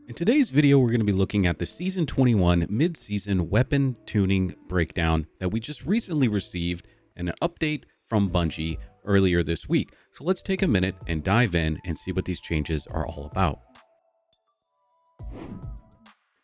In today's video, we're going to be looking at the Season 21 mid-season weapon tuning breakdown that we just recently received and an update from Bungie earlier this week. So let's take a minute and dive in and see what these changes are all about.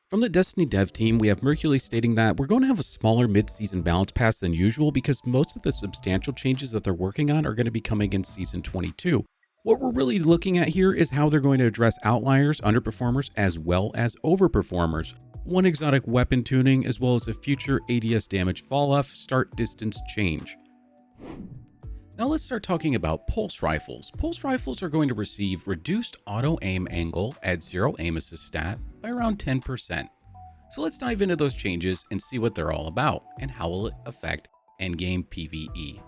From the Destiny dev team, we have Mercury stating that we're going to have a smaller mid-season balance pass than usual because most of the substantial changes that they're working on are going to be coming in Season 22. What we're really looking at here is how they're going to address outliers, underperformers, as well as overperformers. One exotic weapon tuning, as well as a future ADS damage fall-off start distance change. Now let's start talking about pulse rifles. Pulse rifles are going to receive reduced auto aim angle at 0 aim assist stat by around 10%. So let's dive into those changes and see what they're all about and how will it affect endgame PvE.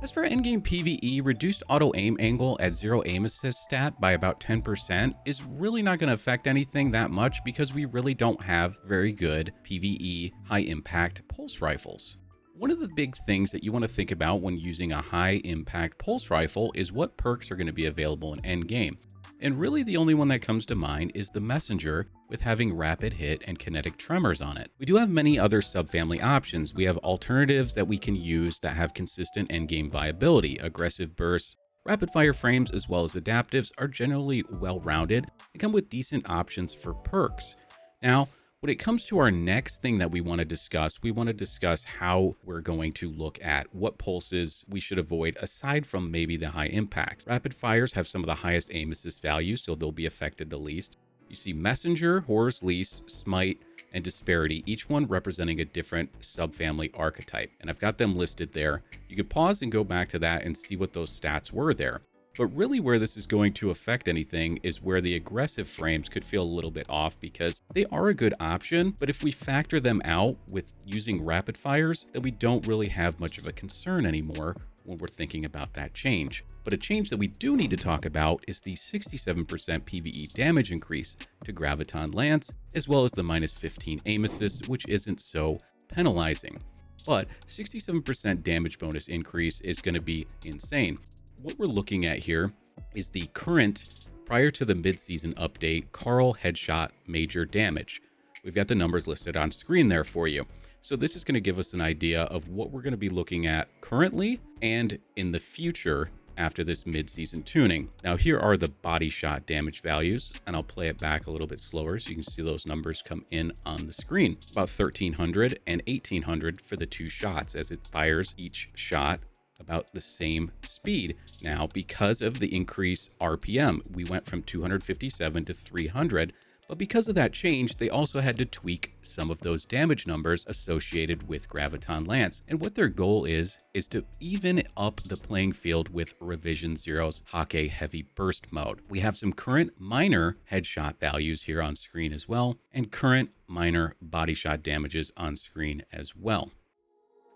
As for endgame PvE, reduced auto aim angle at 0 aim assist stat by about 10% is really not going to affect anything that much because we really don't have very good PvE high impact pulse rifles. One of the big things that you want to think about when using a high impact pulse rifle is what perks are going to be available in endgame. And really the only one that comes to mind is the Messenger with having rapid hit and kinetic tremors on it. We do have many other subfamily options. We have alternatives that we can use that have consistent endgame viability. Aggressive bursts, rapid fire frames, as well as adaptives are generally well-rounded and come with decent options for perks. Now, when it comes to our next thing that we want to discuss how we're going to look at what pulses we should avoid aside from maybe the high impacts. Rapid fires have some of the highest aim assist values, so they'll be affected the least. You see Messenger, Horror's Lease, Smite, and Disparity, each one representing a different subfamily archetype. And I've got them listed there. You could pause and go back to that and see what those stats were there. But really where this is going to affect anything is where the aggressive frames could feel a little bit off because they are a good option, but if we factor them out with using rapid fires, then we don't really have much of a concern anymore when we're thinking about that change. But a change that we do need to talk about is the 67% PvE damage increase to Graviton Lance, as well as the -15 aim assist, which isn't so penalizing. But 67% damage bonus increase is going to be insane. What we're looking at here is the current, prior to the mid-season update, Carl headshot major damage. We've got the numbers listed on screen there for you. So this is going to give us an idea of what we're going to be looking at currently and in the future after this mid-season tuning. Now here are the body shot damage values, and I'll play it back a little bit slower so you can see those numbers come in on the screen. About 1300 and 1800 for the two shots as it fires each shot about the same speed. Now, because of the increased RPM, we went from 257 to 300, but because of that change, they also had to tweak some of those damage numbers associated with Graviton Lance. And what their goal is to even up the playing field with Revision Zero's Hakke Heavy Burst mode. We have some current minor headshot values here on screen as well, and current minor body shot damages on screen as well.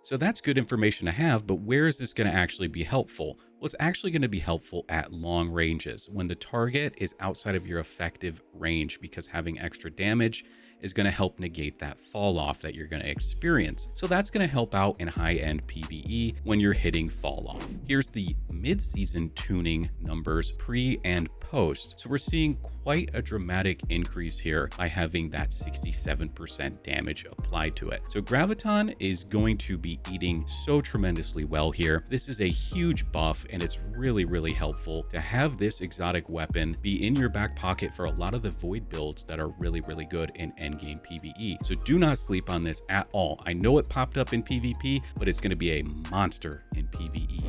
So that's good information to have, but where is this going to actually be helpful? Well, it's actually going to be helpful at long ranges when the target is outside of your effective range, because having extra damage is going to help negate that fall off that you're going to experience. So that's going to help out in high-end PvE when you're hitting fall off. Here's the mid-season tuning numbers pre and post. So we're seeing quite a dramatic increase here by having that 67% damage applied to it. So Graviton is going to be eating so tremendously well here. This is a huge buff, and it's really, really helpful to have this exotic weapon be in your back pocket for a lot of the void builds that are really, really good in endgame PvE. So do not sleep on this at all. I know it popped up in PvP, but it's going to be a monster in PvE.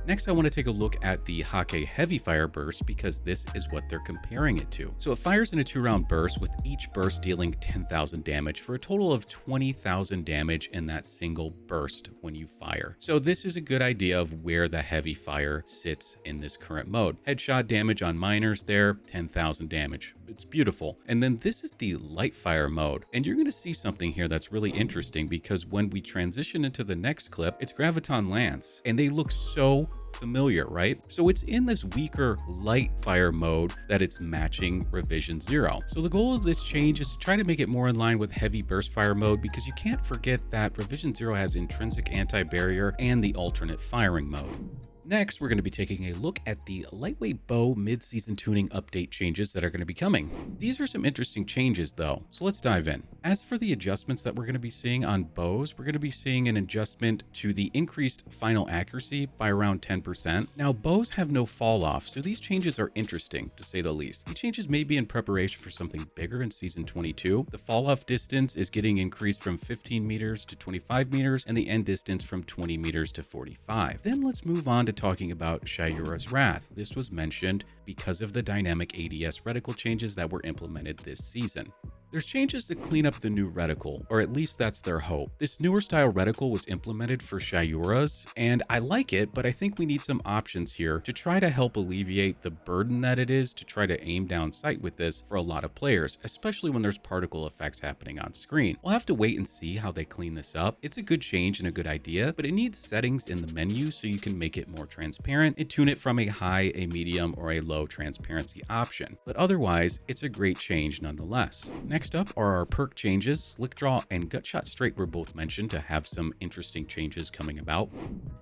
Next, I want to take a look at the Hakke Heavy Fire Burst because this is what they're comparing it to. So it fires in a 2-round burst, with each burst dealing 10,000 damage for a total of 20,000 damage in that single burst when you fire. So this is a good idea of where the heavy fire sits in this current mode. Headshot damage on miners there, 10,000 damage. It's beautiful. And then this is the light fire mode. And you're going to see something here that's really interesting because when we transition into the next clip, it's Graviton Lance, and they look so familiar, right? So it's in this weaker light fire mode that it's matching Revision Zero. So the goal of this change is to try to make it more in line with heavy burst fire mode, because you can't forget that Revision Zero has intrinsic anti-barrier and the alternate firing mode. Next, we're going to be taking a look at the lightweight bow mid-season tuning update changes that are going to be coming. These are some interesting changes though, so let's dive in. As for the adjustments that we're going to be seeing on bows, we're going to be seeing an adjustment to the increased final accuracy by around 10%. Now, bows have no fall off, so these changes are interesting to say the least. These changes may be in preparation for something bigger in season 22. The fall off distance is getting increased from 15 meters to 25 meters and the end distance from 20 meters to 45. Then let's move on to talking about Shayura's Wrath. This was mentioned because of the dynamic ADS reticle changes that were implemented this season. There's changes to clean up the new reticle, or at least that's their hope. This newer style reticle was implemented for Shayura's, and I like it, but I think we need some options here to try to help alleviate the burden that it is to try to aim down sight with this for a lot of players, especially when there's particle effects happening on screen. We'll have to wait and see how they clean this up. It's a good change and a good idea, but it needs settings in the menu so you can make it more transparent and tune it from a high, a medium, or a low transparency option. But otherwise, it's a great change nonetheless. Next up are our perk changes. Slickdraw and Gutshot Straight were both mentioned to have some interesting changes coming about.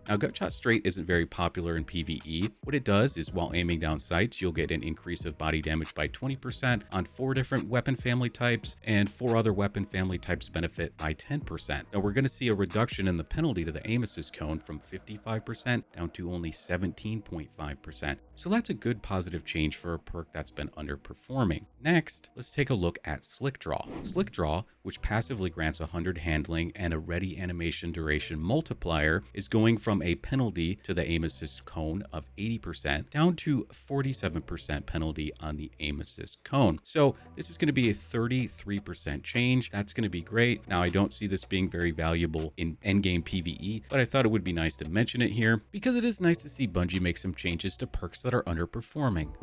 Now, Gutshot Straight isn't very popular in PvE. What it does is while aiming down sights, you'll get an increase of body damage by 20% on 4 different weapon family types, and 4 other weapon family types benefit by 10%. Now, we're going to see a reduction in the penalty to the aim assist cone from 55% down to only 17.5%. So that's a good positive change for a perk that's been underperforming. Next, let's take a look at Slickdraw. Slickdraw, which passively grants 100 handling and a ready animation duration multiplier, is going from a penalty to the aim assist cone of 80% down to 47% penalty on the aim assist cone. So this is going to be a 33% change. That's going to be great. Now, I don't see this being very valuable in endgame PvE, but I thought it would be nice to mention it here because it is nice to see Bungie make some changes to perks that are underperforming.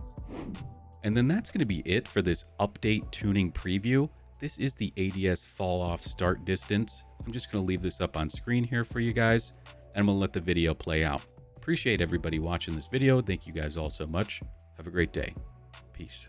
And then that's going to be it for this update tuning preview. This is the ADS fall off start distance. I'm just going to leave this up on screen here for you guys, and I'm going to let the video play out. Appreciate everybody watching this video. Thank you guys all so much. Have a great day. Peace.